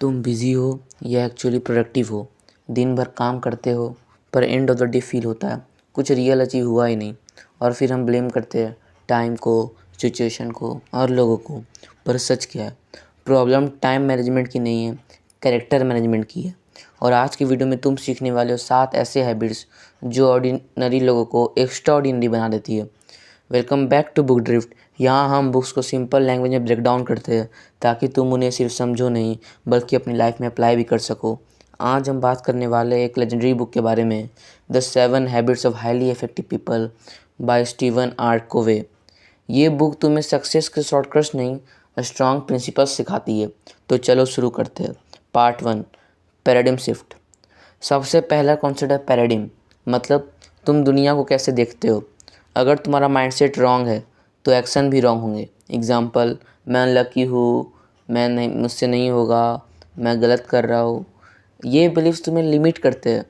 तुम बिज़ी हो या एक्चुअली प्रोडक्टिव हो। दिन भर काम करते हो पर end of the day feel होता है कुछ रियल अचीव हुआ ही नहीं, और फिर हम ब्लेम करते हैं टाइम को, सिचुएशन को और लोगों को। पर सच क्या है? प्रॉब्लम टाइम मैनेजमेंट की नहीं है, कैरेक्टर मैनेजमेंट की है। और आज की वीडियो में तुम सीखने वाले हो 7 ऐसे हैबिट्स जो ऑर्डिनरी लोगों को एक्स्ट्रा ऑर्डिनरी बना देती है। Welcome back to book drift. यहाँ हम बुक्स को सिंपल लैंग्वेज में ब्रेक डाउन करते हैं ताकि तुम उन्हें सिर्फ समझो नहीं बल्कि अपनी लाइफ में अप्लाई भी कर सको। आज हम बात करने वाले हैं एक लेजेंडरी बुक के बारे में, the 7 habits of highly effective people by Stephen R Covey. ये बुक तुम्हें सक्सेस के शॉर्टकट्स नहीं, स्ट्रॉन्ग प्रिंसिपल्स सिखाती है। तो चलो शुरू करते हैं। Part 1, paradigm shift. सबसे पहला कॉन्सेप्ट है पैराडिम, मतलब तुम दुनिया को कैसे देखते हो। अगर तुम्हारा माइंडसेट रॉन्ग है तो एक्शन भी रॉन्ग होंगे। एग्जांपल, मैं अनलकी हूँ, मैं नहीं, मुझसे नहीं होगा, मैं गलत कर रहा हूँ। ये बिलीव्स तुम्हें लिमिट करते हैं।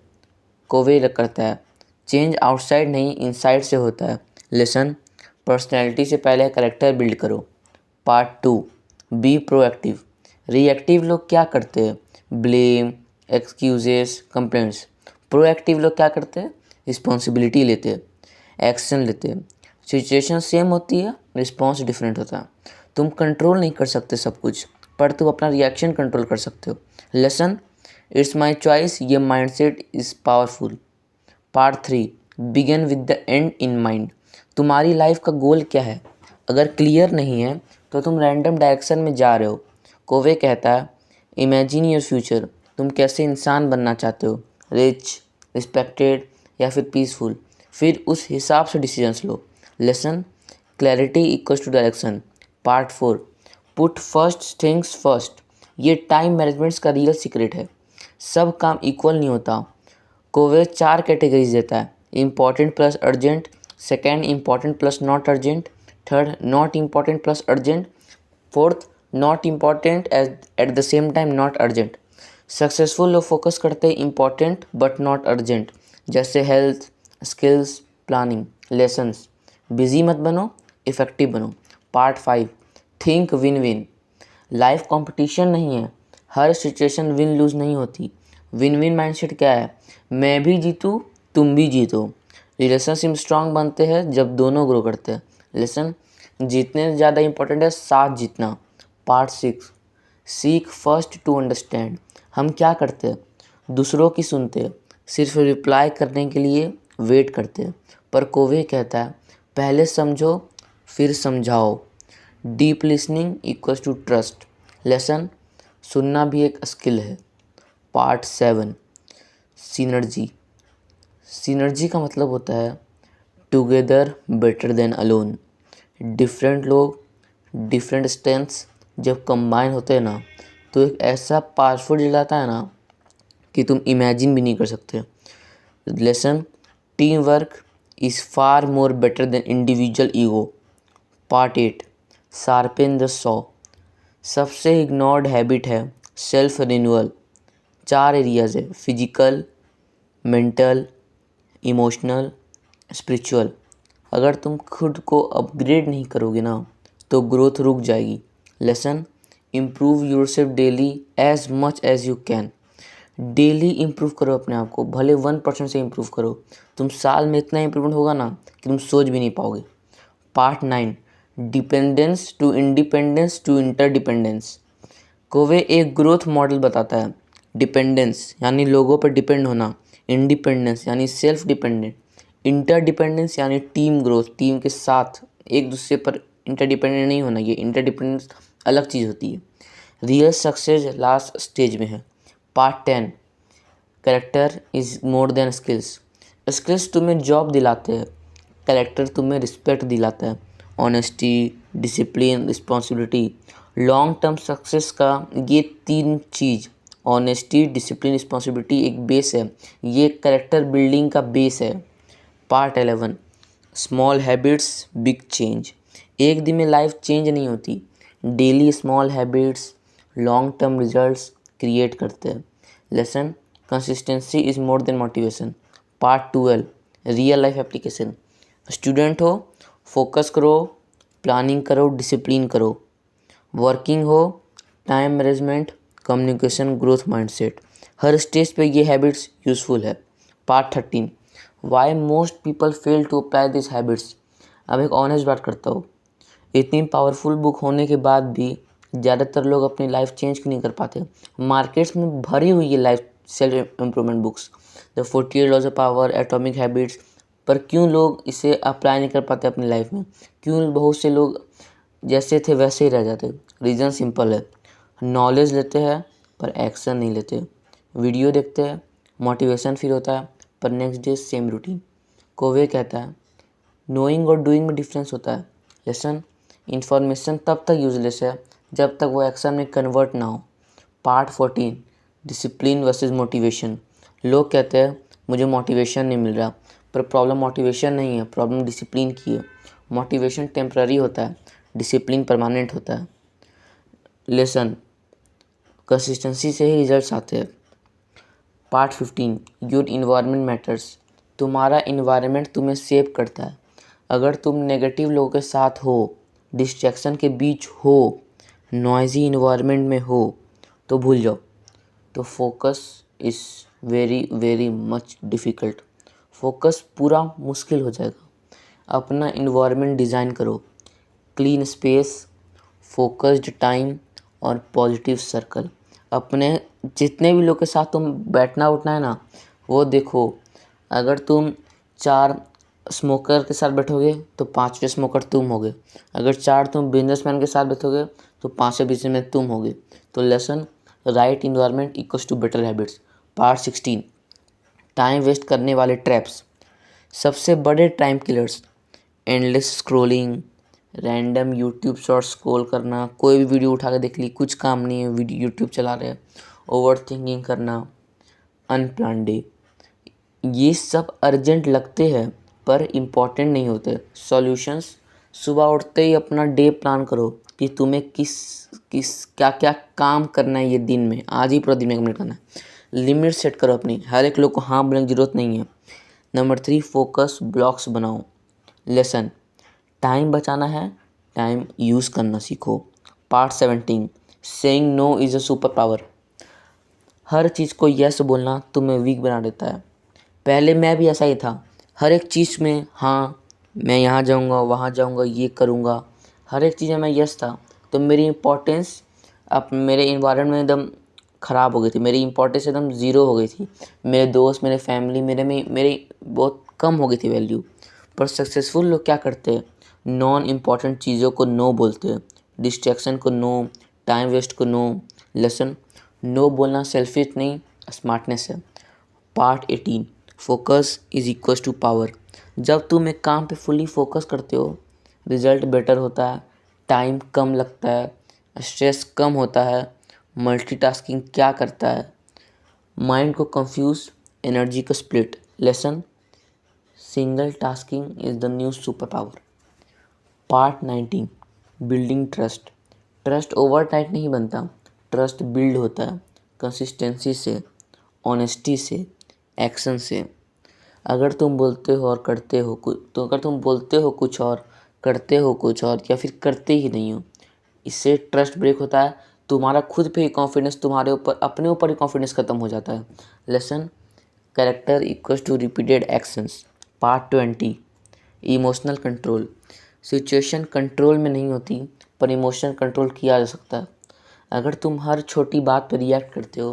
कोवे करता है चेंज आउटसाइड नहीं इनसाइड से होता है। लेसन, पर्सनैलिटी से पहले करेक्टर बिल्ड करो। Part 2, be proactive. रिएक्टिव लोग क्या करते हैं? Blame, excuses, complaints. प्रोएक्टिव लोग क्या करते हैं? रिस्पॉन्सिबिलिटी लेते हैं, एक्शन लेते हैं। सिचुएशन सेम होती है, रिस्पॉन्स डिफरेंट होता है। तुम कंट्रोल नहीं कर सकते सब कुछ, पर तुम अपना रिएक्शन कंट्रोल कर सकते हो। लेसन, इट्स माई चॉइस, ये mindset is powerful. Part 3, begin with the and in mind. तुम्हारी लाइफ का गोल क्या है? अगर क्लियर नहीं है तो तुम रैंडम डायरेक्शन में जा रहे हो। कोवे कहता है इमेजिन योर फ्यूचर। तुम कैसे इंसान बनना चाहते हो, रिच, रिस्पेक्टेड या फिर पीसफुल। फिर उस हिसाब से डिसीजंस लो। Lesson, clarity equals to direction. Part 4, put first things first. ये टाइम मैनेजमेंट्स का रियल सीक्रेट है। सब काम इक्वल नहीं होता। कोवे 4 कैटेगरीज देता है, important plus urgent, second important plus not urgent, third not important plus urgent, fourth not important at the same time not urgent. Successful लोग फोकस करते हैं इम्पॉर्टेंट बट नॉट अर्जेंट, जैसे health, skills, planning. Lessons, busy मत बनो, effective बनो। Part 5, think win win. Life competition नहीं है, हर situation win loose नहीं होती। विन विन माइंडसेट क्या है? मैं भी जीतूँ, तुम भी जीतो। रिलेशनशिप स्ट्रांग बनते हैं जब दोनों ग्रो करते हैं। लेसन, जीतने से ज़्यादा इंपॉर्टेंट है साथ जीतना। Part 6, seek first to understand. हम क्या करते हैं? दूसरों की सुनते हैं, सिर्फ रिप्लाई करने के लिए वेट करते हैं। पर कोवे कहता है पहले समझो फिर समझाओ। Deep listening equals to trust. Lesson, सुनना भी एक स्किल है। Part 7, synergy. सिनर्जी का मतलब होता है together better than alone. Different लोग, डिफरेंट स्ट्रेंथ्स जब कंबाइन होते हैं ना तो एक ऐसा पावरफुल रिजल्ट आता है ना कि तुम इमेजिन भी नहीं कर सकते। Lesson, team work is far more better than individual ego. Part 8, sharpen the saw. सबसे इग्नोर्ड हैबिट है सेल्फ रिन्यूअल। 4 एरियाज है, फिजिकल, मेंटल, इमोशनल, स्पिरिचुअल। अगर तुम खुद को अपग्रेड नहीं करोगे ना तो ग्रोथ रुक जाएगी। Lesson, improve yourself daily as much as you can. Daily improve करो अपने आप को, भले 1% से इम्प्रूव करो। तुम साल में इतना इम्प्रूवमेंट होगा ना कि तुम सोच भी नहीं पाओगे। Part 9, dependence to independence to interdependence. Covey एक ग्रोथ मॉडल बताता है। डिपेंडेंस यानी लोगों पर डिपेंड होना, इंडिपेंडेंस यानी सेल्फ डिपेंडेंट, इंटरडिपेंडेंस यानी टीम ग्रोथ, टीम के साथ एक दूसरे पर इंटरडिपेंडेंट नहीं होना। ये इंटरडिपेंडेंस अलग चीज़ होती है। रियल सक्सेस लास्ट स्टेज में है। Part 10, character is more than skills. Skills तुम्हें जॉब दिलाते हैं, कैरेक्टर तुम्हें रिस्पेक्ट दिलाता है। Honesty, discipline, responsibility. Long term success का ये 3 चीज़, ऑनेस्टी, डिसिप्लिन, रिस्पॉन्सिबिलिटी एक बेस है। ये कैरेक्टर बिल्डिंग का बेस है। Part 11, small habits big change. एक दिन में लाइफ चेंज नहीं होती, daily small habits long term results create करते हैं। Lesson, consistency is more than motivation. Part 12, real life application. Student हो, फोकस करो, प्लानिंग करो, डिसिप्लिन करो। वर्किंग हो, time management, communication growth mindset, हर स्टेज पे ये हैबिट्स यूज़फुल है। Part 13, why most people fail to apply this habits. अब एक ऑनेस्ट बात करता हूँ, इतनी पावरफुल बुक होने के बाद भी ज़्यादातर लोग अपनी लाइफ चेंज क्यों नहीं कर पाते। मार्केट्स में भरी हुई है life self improvement books, the 48 laws of power, atomic habits, पर क्यों लोग इसे अप्लाई नहीं कर पाते अपनी लाइफ में? क्यों बहुत से लोग जैसे थे वैसे ही रह जाते? रीज़न सिंपल है, नॉलेज लेते हैं पर एक्शन नहीं लेते। वीडियो देखते हैं, मोटिवेशन फील होता है, पर नेक्स्ट डे सेम रूटीन। कोवे कहता है नोइंग और डूइंग में डिफरेंस होता है। लेसन, इन्फॉर्मेशन तब तक यूजलेस है जब तक वो एक्शन में कन्वर्ट ना हो। Part 14, discipline versus motivation. लोग कहते हैं मुझे मोटिवेशन नहीं मिल रहा, पर प्रॉब्लम मोटिवेशन नहीं है, प्रॉब्लम डिसिप्लिन की है। मोटिवेशन टेम्पररी होता है, डिसिप्लिन परमानेंट होता है। लेसन, कंसिस्टेंसी से ही रिजल्ट्स आते हैं। Part 15, your environment matters. तुम्हारा इन्वायरमेंट तुम्हें सेव करता है। अगर तुम नेगेटिव लोगों के साथ हो, डिस्ट्रैक्शन के बीच हो, नॉइजी इन्वायरमेंट में हो, तो भूल जाओ। तो focus is very very much difficult. Focus पूरा मुश्किल हो जाएगा। अपना इन्वायरमेंट डिज़ाइन करो, क्लीन स्पेस, फोकस्ड टाइम और पॉजिटिव सर्कल। अपने जितने भी लोग के साथ तुम बैठना उठना है ना, वो देखो। अगर तुम 4 स्मोकर के साथ बैठोगे तो 5वें स्मोकर तुम होगे। अगर 4 तुम बिजनेसमैन के साथ बैठोगे तो 5वें बिजनेसमैन तुम होगे। तो lesson, right environment equals to better habits. Part 16, time waste करने वाले ट्रैप्स। सबसे बड़े time killers, endless scrolling, random YouTube shorts scroll करना, कोई भी वीडियो उठा के देख ली, कुछ काम नहीं है, वीडियो यूट्यूब चला रहे हैं, ओवर थिंकिंग करना, अनप्लान डे। ये सब अर्जेंट लगते हैं पर इम्पॉर्टेंट नहीं होते। सॉल्यूशंस, सुबह उठते ही अपना डे प्लान करो कि तुम्हें किस किस क्या क्या काम करना है ये दिन में, आज ही पूरा दिन में कंप्लीट करना है। लिमिट सेट करो अपनी, हर एक लोग को हाँ बोलने की ज़रूरत नहीं है। नंबर 3, फोकस ब्लॉक्स बनाओ। लेसन, टाइम बचाना है, टाइम यूज़ करना सीखो। Part 17, saying no is a super power. हर चीज़ को यस बोलना तुम्हें वीक बना देता है। पहले मैं भी ऐसा ही था, हर एक चीज़ में हाँ, मैं यहाँ जाऊँगा, वहाँ जाऊँगा, ये करूँगा, हर एक चीज़ में मैं यस था। तो मेरी इम्पोर्टेंस अब मेरे इन्वायरमेंट में एकदम ख़राब हो गई थी, मेरी इम्पोर्टेंस एकदम ज़ीरो हो गई थी। मेरे दोस्त, मेरे फैमिली, मेरी बहुत कम हो गई थी वैल्यू। पर सक्सेसफुल लोग क्या करते हैं, नॉन इम्पॉर्टेंट चीज़ों को नो बोलते हैं, डिस्ट्रैक्शन को नो, टाइम वेस्ट को नो। लेसन, नो बोलना सेल्फिश नहीं, स्मार्टनेस है। Part 18, focus is equals to power. जब तुम एक काम पे फुली फोकस करते हो, रिजल्ट बेटर होता है, टाइम कम लगता है, स्ट्रेस कम होता है। मल्टीटास्किंग क्या करता है, माइंड को कंफ्यूज, एनर्जी को split. Lesson, single tasking is the new super power. Part 19, building trust. Trust overnight नहीं बनता, ट्रस्ट बिल्ड होता है कंसिस्टेंसी से, ऑनेस्टी से, एक्शन से। अगर तुम बोलते हो और करते हो कुछ, तो अगर तुम बोलते हो कुछ और करते हो कुछ और, या फिर करते ही नहीं हो, इससे ट्रस्ट ब्रेक होता है। तुम्हारा खुद पे ही कॉन्फिडेंस, तुम्हारे ऊपर, अपने ऊपर ही कॉन्फिडेंस ख़त्म हो जाता है। Lesson, character equals to repeated actions. Part 20, emotional control. Situation control में नहीं होती, पर इमोशन कंट्रोल किया जा सकता है। अगर तुम हर छोटी बात पर रिएक्ट करते हो,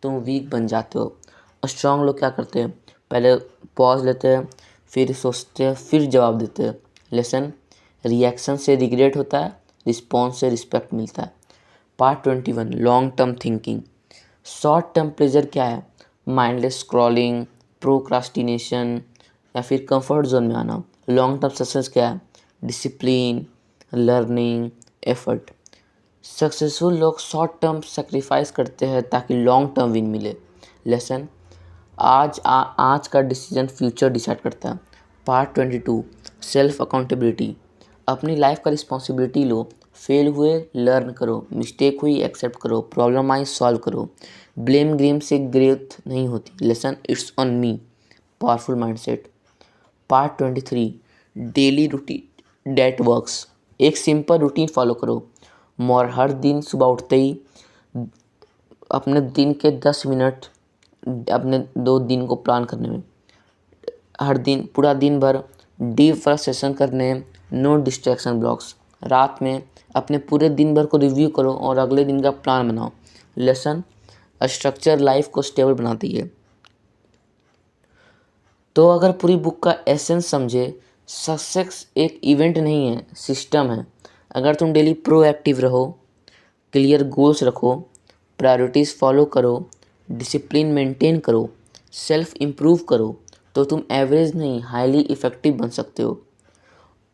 तुम वीक बन जाते हो। स्ट्रॉन्ग लोग क्या करते हैं, पहले पॉज लेते हैं, फिर सोचते हैं, फिर जवाब देते हैं। लेसन, रिएक्शन से रिग्रेट होता है, रिस्पॉन्स से रिस्पेक्ट मिलता है। Part 21, long term thinking. Short term pleasure क्या है, माइंडलेस स्क्रॉलिंग, प्रोक्रास्टिनेशन या फिर कंफर्ट जोन में आना। लॉन्ग टर्म सक्सेस क्या है, डिसिप्लिन, लर्निंग, एफर्ट। सक्सेसफुल लोग शॉर्ट टर्म सेक्रीफाइस करते हैं ताकि लॉन्ग टर्म विन मिले। लेसन, आज का डिसीजन फ्यूचर डिसाइड करता है। Part 22, self accountability. अपनी लाइफ का रिस्पॉन्सिबिलिटी लो, फेल हुए लर्न करो, मिस्टेक हुई एक्सेप्ट करो, प्रॉब्लम आई सॉल्व करो। ब्लेम गेम से ग्रोथ नहीं होती। Lesson, it's on me, powerful mindset. Part 23, daily routine that works. एक सिंपल रूटीन फॉलो करो। हर दिन सुबह उठते ही अपने दिन के 10 मिनट अपने 2 दिन को प्लान करने में, हर दिन पूरा दिन भर डीप वर्क सेशन करने हैं, नो डिस्ट्रैक्शन ब्लॉक्स। रात में अपने पूरे दिन भर को रिव्यू करो और अगले दिन का प्लान बनाओ। लेसन, स्ट्रक्चर लाइफ को स्टेबल बनाती है। तो अगर पूरी बुक का एसेंस समझे, सक्सेस एक इवेंट नहीं है, सिस्टम है। अगर तुम डेली प्रोएक्टिव रहो, क्लियर गोल्स रखो, प्रायोरिटीज़ फॉलो करो, डिसिप्लिन मेंटेन करो, सेल्फ इम्प्रूव करो, तो तुम एवरेज नहीं हाईली इफ़ेक्टिव बन सकते हो।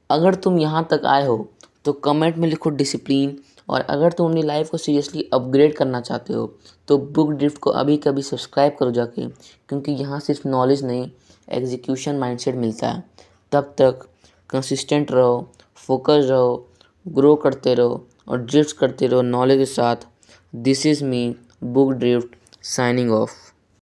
अगर तुम यहाँ तक आए हो तो कमेंट में लिखो डिसिप्लिन। और अगर तुम अपनी लाइफ को सीरियसली अपग्रेड करना चाहते हो तो बुक ड्रिफ्ट को अभी कभी सब्सक्राइब करो जाके, क्योंकि यहाँ सिर्फ नॉलेज नहीं, एग्जीक्यूशन माइंडसेट मिलता है। तब तक कंसिस्टेंट रहो, फोकस रहो, ग्रो करते रहो और ड्रिफ्ट करते रहो नॉलेज के साथ। This is me, book drift, signing off.